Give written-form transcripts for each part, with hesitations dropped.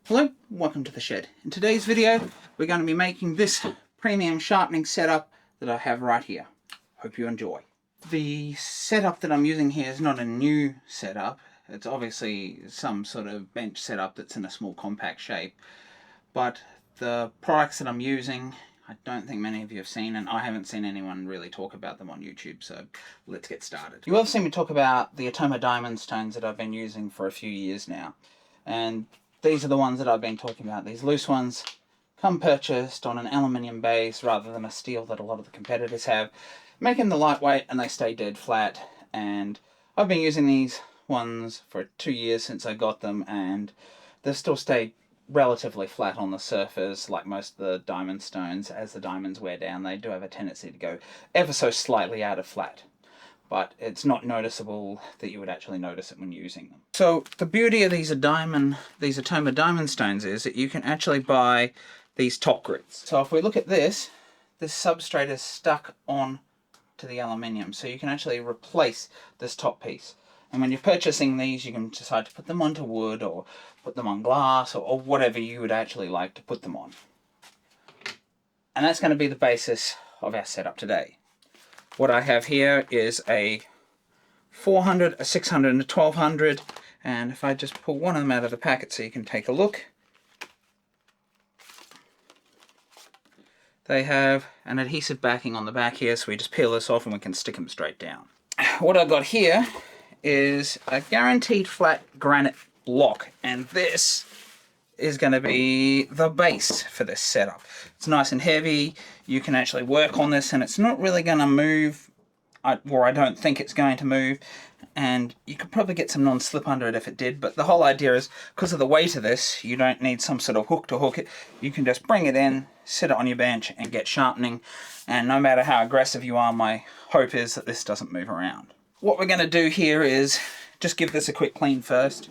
Hello, welcome to the shed. In today's video, we're going to be making this premium sharpening setup that I have right here. Hope you enjoy. The setup that I'm using here is not a new setup. It's obviously some sort of bench setup that's in a small compact shape. But the products that I'm using, I don't think many of you have seen, and I haven't seen anyone really talk about them on YouTube, so let's get started. You will have seen me talk about the Atoma diamond stones that I've been using for a few years now. And these are the ones that I've been talking about. These loose ones come purchased on an aluminium base rather than a steel that a lot of the competitors have, making them lightweight and they stay dead flat. And I've been using these ones for 2 years since I got them, and they've still stayed relatively flat on the surface, like most of the diamond stones. As the diamonds wear down, they do have a tendency to go ever so slightly out of flat, but it's not noticeable that you would actually notice it when using them. So the beauty of these Atoma diamond stones is that you can actually buy these top grits. So if we look at this substrate is stuck on to the aluminium, so you can actually replace this top piece. And when you're purchasing these, you can decide to put them onto wood or put them on glass or whatever you would actually like to put them on. And that's going to be the basis of our setup today. What I have here is a 400, a 600 and a 1200, and if I just pull one of them out of the packet so you can take a look, they have an adhesive backing on the back here, so we just peel this off and we can stick them straight down. What I've got here is a guaranteed flat granite block, and this is going to be the base for this setup. It's nice and heavy. You can actually work on this and it's not really going to move, or I don't think it's going to move, and you could probably get some non-slip under it if it did, but the whole idea is, because of the weight of this, you don't need some sort of hook to hook it. You can just bring it in, sit it on your bench and get sharpening, and no matter how aggressive you are, my hope is that this doesn't move around. What we're going to do here is just give this a quick clean first.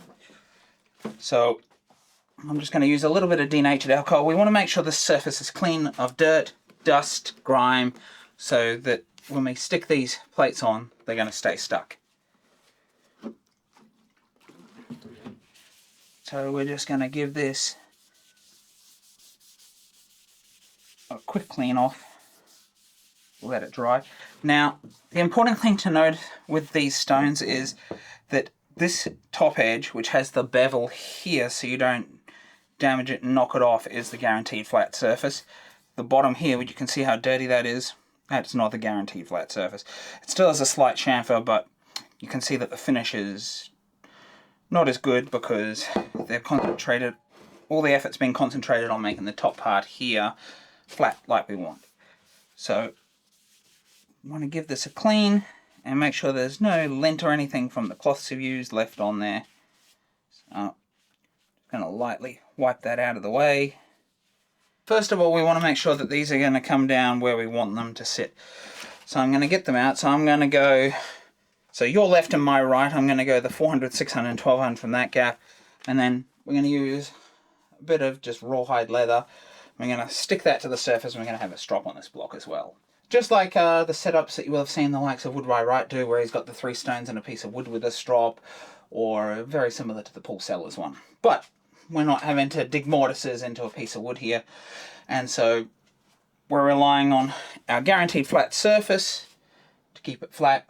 So I'm just going to use a little bit of denatured alcohol. We want to make sure the surface is clean of dirt, dust, grime, so that when we stick these plates on, they're going to stay stuck. So we're just going to give this a quick clean off. Let it dry. Now, the important thing to note with these stones is that this top edge, which has the bevel here so you don't damage it and knock it off, is the guaranteed flat surface. The bottom here, you can see how dirty that is. That's not the guaranteed flat surface. It still has a slight chamfer, but you can see that the finish is not as good because they've concentrated, all the effort's been concentrated on making the top part here flat like we want. So I want to give this a clean and make sure there's no lint or anything from the cloths you've used left on there. So I'm going to lightly wipe that out of the way. First of all, we want to make sure that these are going to come down where we want them to sit. So I'm going to get them out. So I'm going to go, so your left and my right, I'm going to go the 400, 600 and 1200 from that gap. And then we're going to use a bit of just rawhide leather. We're going to stick that to the surface and we're going to have a strop on this block as well. Just like the setups that you will have seen the likes of Woodward do, where he's got the 3 stones and a piece of wood with a strop, or very similar to the Paul Sellers one. But we're not having to dig mortises into a piece of wood here, and so we're relying on our guaranteed flat surface to keep it flat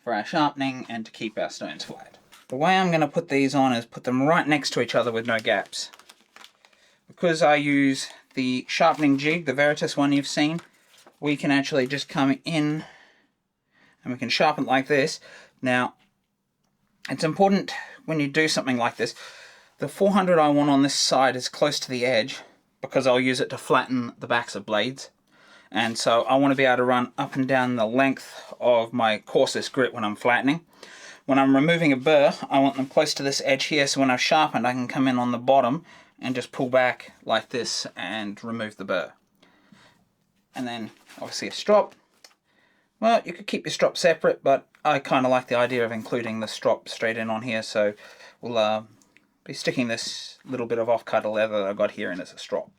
for our sharpening and to keep our stones flat. The way I'm going to put these on is put them right next to each other with no gaps. Because I use the sharpening jig, the Veritas one you've seen, we can actually just come in and we can sharpen like this. Now, it's important when you do something like this, the 400 I want on this side is close to the edge because I'll use it to flatten the backs of blades. And so I want to be able to run up and down the length of my coarsest grit when I'm flattening. When I'm removing a burr, I want them close to this edge here, so when I've sharpened I can come in on the bottom and just pull back like this and remove the burr. And then obviously a strop. Well, you could keep your strop separate, but I kind of like the idea of including the strop straight in on here, so we'll be sticking this little bit of off-cutter leather that I've got here in as a strop.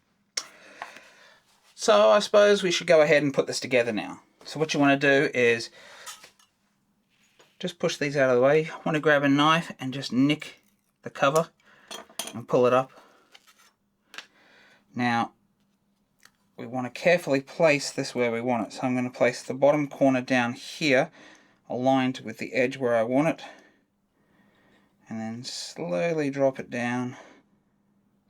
So I suppose we should go ahead and put this together now. So what you want to do is just push these out of the way. You want to grab a knife and just nick the cover and pull it up Now, we want to carefully place this where we want it. So I'm going to place the bottom corner down here, aligned with the edge where I want it. And then slowly drop it down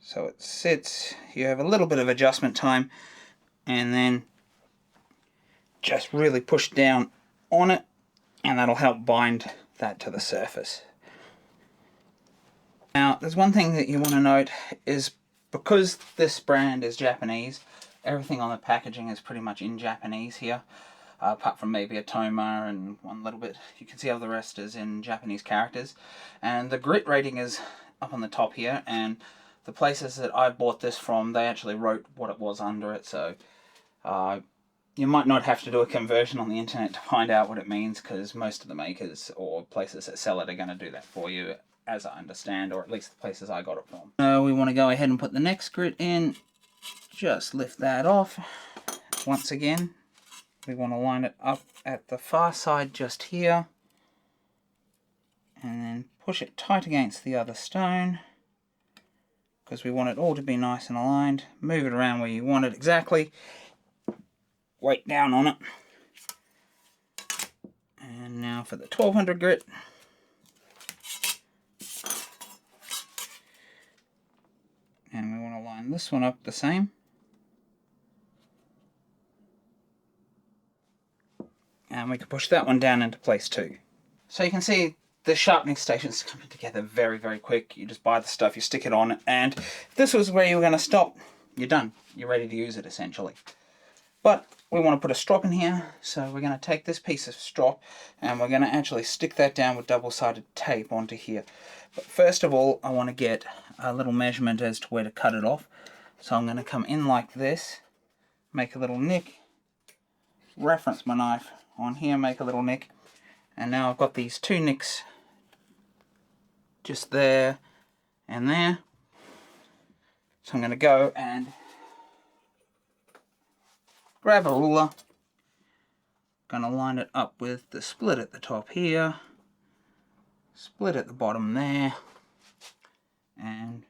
so it sits. You have a little bit of adjustment time, and then just really push down on it, and that'll help bind that to the surface. Now, there's one thing that you want to note is, because this brand is Japanese, everything on the packaging is pretty much in Japanese here, apart from maybe a toma and one little bit. You can see how the rest is in Japanese characters. And the grit rating is up on the top here, and the places that I bought this from, they actually wrote what it was under it, so you might not have to do a conversion on the internet to find out what it means, because most of the makers or places that sell it are going to do that for you, as I understand, or at least the places I got it from. So we want to go ahead and put the next grit in. Just lift that off. Once again, we want to line it up at the far side just here, and then push it tight against the other stone, because we want it all to be nice and aligned. Move it around where you want it exactly. Weight down on it. And now for the 1200 grit. And we want to line this one up the same. And we can push that one down into place too. So you can see the sharpening station's coming together very, very quick. You just buy the stuff, you stick it on, and if this was where you were going to stop, you're done. You're ready to use it, essentially. But we want to put a strop in here, so we're going to take this piece of strop and we're going to actually stick that down with double-sided tape onto here. But first of all, I want to get a little measurement as to where to cut it off. So I'm going to come in like this, make a little nick, reference my knife on here, make a little nick, and now I've got these two nicks just there and there. So I'm going to go and grab a ruler, going to line it up with the split at the top here, split at the bottom there, and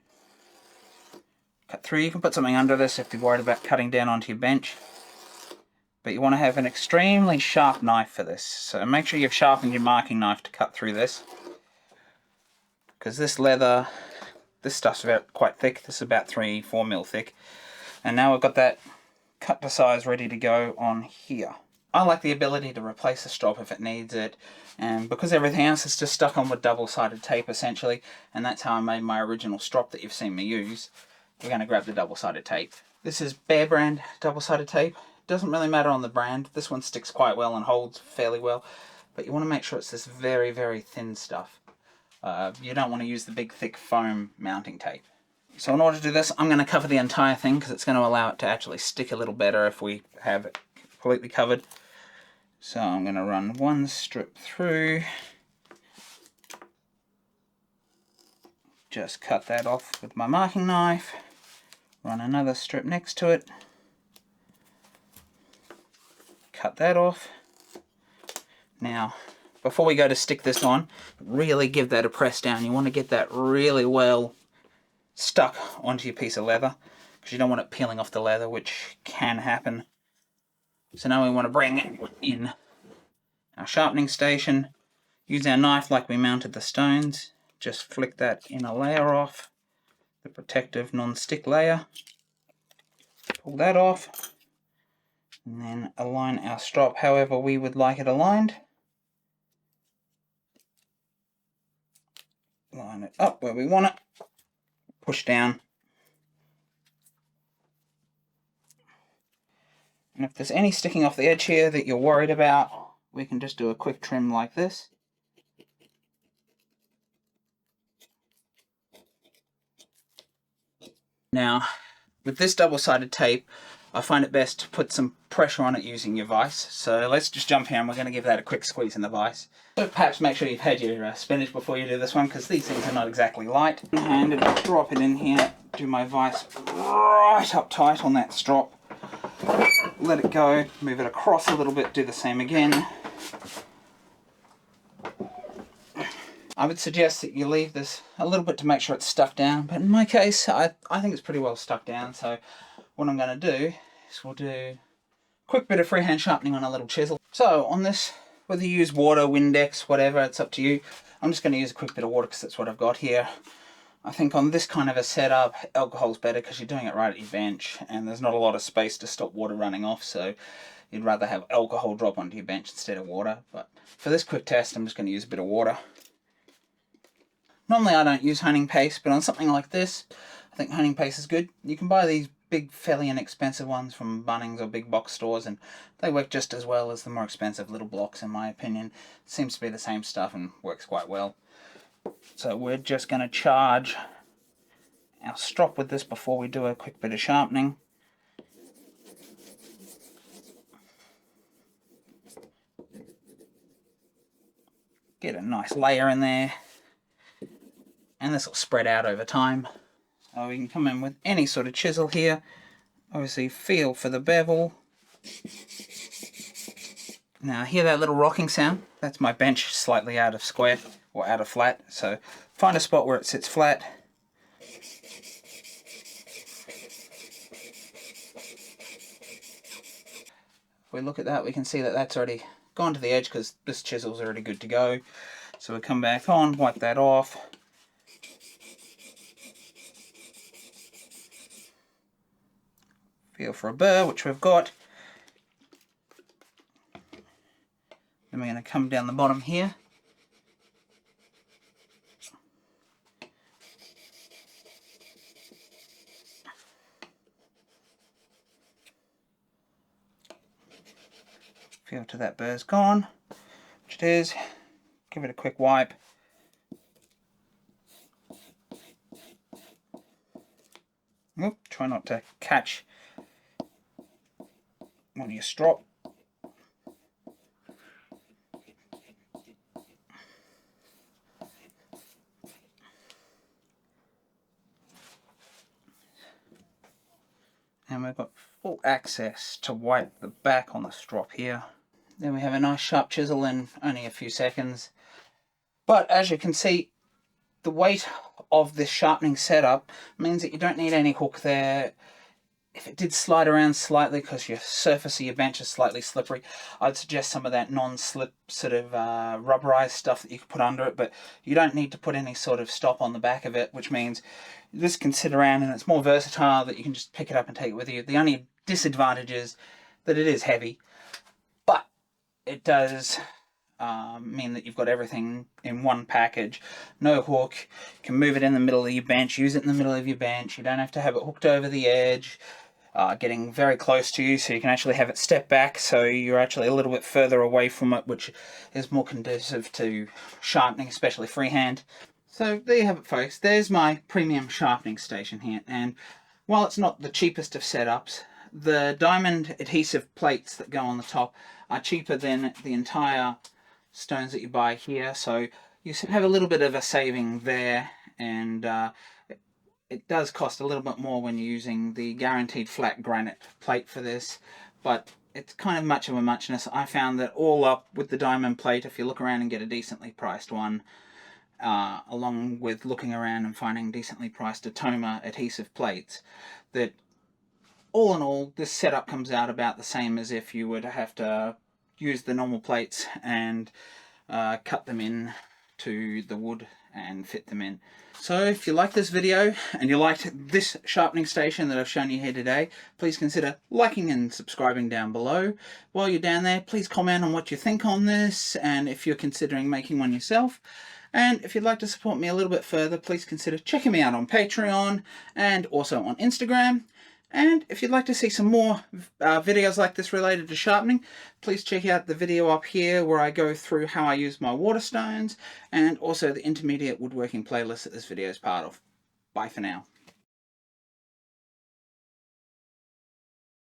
cut through. You can put something under this if you're worried about cutting down onto your bench, but you want to have an extremely sharp knife for this, so make sure you've sharpened your marking knife to cut through this, because this leather, this stuff's quite thick. This is about 3-4 mil thick, and now we've got that cut to size ready to go on here. I like the ability to replace the strop if it needs it, and because everything else is just stuck on with double-sided tape essentially, and that's how I made my original strop that you've seen me use, we're going to grab the double-sided tape. This is Bear brand double-sided tape. Doesn't really matter on the brand. This one sticks quite well and holds fairly well, but you want to make sure it's this very, very thin stuff. You don't want to use the big thick foam mounting tape. So in order to do this, I'm going to cover the entire thing because it's going to allow it to actually stick a little better if we have it completely covered. So I'm going to run one strip through. Just cut that off with my marking knife. Run another strip next to it. Cut that off. Now, before we go to stick this on, really give that a press down. You want to get that really well stuck onto your piece of leather, because you don't want it peeling off the leather, which can happen. So now we want to bring in our sharpening station, use our knife like we mounted the stones, just flick that inner layer off, the protective non-stick layer, pull that off, and then align our strop however we would like it aligned. Line it up where we want it, push down, and if there's any sticking off the edge here that you're worried about, we can just do a quick trim like this. Now, with this double-sided tape, I find it best to put some pressure on it using your vise. So let's just jump here and we're going to give that a quick squeeze in the vise. So perhaps make sure you've had your spinach before you do this one, because these things are not exactly light. And drop it in here, do my vise right up tight on that strop. Let it go, move it across a little bit, do the same again. I would suggest that you leave this a little bit to make sure it's stuck down, but in my case, I think it's pretty well stuck down. So what I'm going to do is we'll do a quick bit of freehand sharpening on a little chisel. So on this, whether you use water, Windex, whatever, it's up to you. I'm just going to use a quick bit of water because that's what I've got here. I think on this kind of a setup, alcohol's better because you're doing it right at your bench and there's not a lot of space to stop water running off, so you'd rather have alcohol drop onto your bench instead of water. But for this quick test, I'm just going to use a bit of water. Normally I don't use honing paste, but on something like this, I think honing paste is good. You can buy these big, fairly inexpensive ones from Bunnings or big box stores, and they work just as well as the more expensive little blocks, in my opinion. It seems to be the same stuff and works quite well. So we're just going to charge our strop with this before we do a quick bit of sharpening. Get a nice layer in there. And this will spread out over time. So we can come in with any sort of chisel here. Obviously feel for the bevel. Now hear that little rocking sound? That's my bench slightly out of square or out of flat. So find a spot where it sits flat. If we look at that, we can see that that's already gone to the edge because this chisel's already good to go. So we come back on, wipe that off. Feel for a burr, which we've got. Then we're going to come down the bottom here. Feel till that burr's gone, which it is. Give it a quick wipe. Oop, try not to catch on your strop. And we've got full access to wipe the back on the strop here. Then we have a nice sharp chisel in only a few seconds. But as you can see, the weight of this sharpening setup means that you don't need any hook there. If it did slide around slightly because your surface of your bench is slightly slippery, I'd suggest some of that non-slip sort of rubberized stuff that you could put under it, but you don't need to put any sort of stop on the back of it, which means this can sit around and it's more versatile that you can just pick it up and take it with you. The only disadvantage is that it is heavy, but it does mean that you've got everything in one package. No hook, you can move it in the middle of your bench, use it in the middle of your bench. You don't have to have it hooked over the edge, getting very close to you, so you can actually have it step back so you're actually a little bit further away from it, which is more conducive to sharpening, especially freehand. So there you have it, folks. There's my premium sharpening station here, and while it's not the cheapest of setups, the diamond adhesive plates that go on the top are cheaper than the entire stones that you buy here, so you have a little bit of a saving there, and it does cost a little bit more when you're using the guaranteed flat granite plate for this, but it's kind of much of a muchness. I found that all up with the diamond plate, if you look around and get a decently priced one, along with looking around and finding decently priced Atoma adhesive plates, that all in all this setup comes out about the same as if you were to have to use the normal plates and cut them in to the wood and fit them in. So if you like this video and you liked this sharpening station that I've shown you here today, please consider liking and subscribing down below. While you're down there, please comment on what you think on this and if you're considering making one yourself. And if you'd like to support me a little bit further, please consider checking me out on Patreon and also on Instagram. And if you'd like to see some more videos like this related to sharpening, please check out the video up here where I go through how I use my water stones, and also the intermediate woodworking playlist that this video is part of. Bye for now.